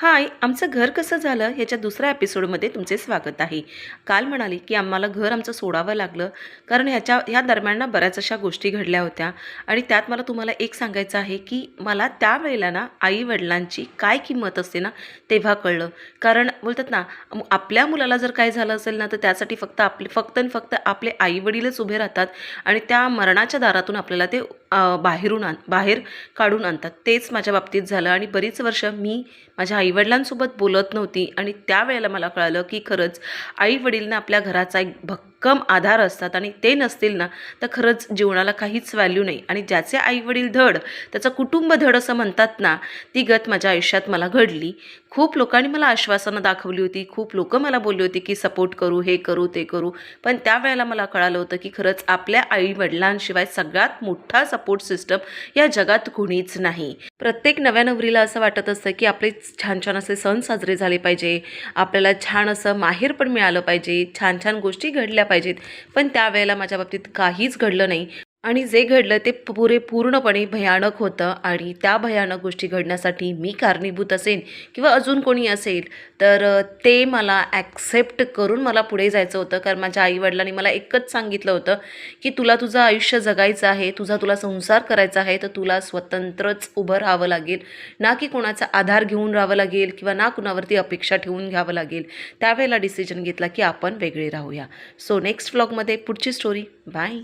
हाय, आमचं घर कसं झालं ह्याच्या दुसऱ्या एपिसोडमध्ये तुमचे स्वागत आहे. काल म्हणाली की आम्हाला घर आमचं सोडावं लागलं कारण ह्या दरम्यान ना बऱ्याच अशा गोष्टी घडल्या होत्या आणि त्यात मला तुम्हाला एक सांगायचं आहे की मला त्यावेळेला ना आई-वडिलांची काय किंमत असते ना तेव्हा कळलं. कारण बोलतात ना आपल्या मुलाला जर काय झालं असेल ना तर त्यासाठी फक्त आणि फक्त आपले आई-वडीलच उभे राहतात आणि त्या मरणाच्या दारातून आपल्याला ते बाहेर काढून आणतात. तेच माझ्या बाबतीत झालं आणि बरीच वर्ष मी माझ्या आईवडिलांसोबत बोलत नव्हती आणि त्यावेळेला मला कळालं की खरंच आई-वडील आपल्या घराचा एक भक्कम आधार असतात आणि ते नसतील ना तर खरंच जीवनाला काहीच व्हॅल्यू नाही. आणि ज्याचे आईवडील धड त्याचं कुटुंब धड असं म्हणतात ना, ती गत माझ्या आयुष्यात मला घडली. खूप लोकांनी मला आश्वासनं दाखवली होती, खूप लोकं मला बोलली होती की सपोर्ट करू, हे करू, ते करू. पण त्यावेळेला मला कळालं होतं की खरंच आपल्या आईवडिलांशिवाय सगळ्यात मोठा सपोर्ट सिस्टम या जगात कुणीच नाही. प्रत्येक नव्या नवरीला असं वाटत असतं की आपले छान छान असे सण साजरे झाले पाहिजे, आपल्याला छान असं माहेर पण मिळालं पाहिजे, छान छान गोष्टी घडल्या पाहिजेत. पण त्यावेळेला माझ्या बाबतीत काहीच घडलं नाही आणि जे घडलं ते पूर्णपणे भयानक होतं. आणि त्या भयानक गोष्टी घडण्यासाठी मी कारणीभूत असेन किंवा अजून कोणी असेल तर ते मला ॲक्सेप्ट करून मला पुढे जायचं होतं. कारण माझ्या आईवडिलांनी मला एकच सांगितलं होतं की तुला तुझं आयुष्य जगायचं आहे, तुला संसार करायचा आहे, तर तुला स्वतंत्रच उभं राहावं लागेल, ना की कोणाचा आधार घेऊन राहावं लागेल किंवा ना कुणावरती अपेक्षा ठेवून घ्यावं लागेल. त्यावेळेला डिसिजन घेतला की आपण वेगळे राहूया. सो नेक्स्ट व्लॉगमध्ये पुढची स्टोरी. बाय.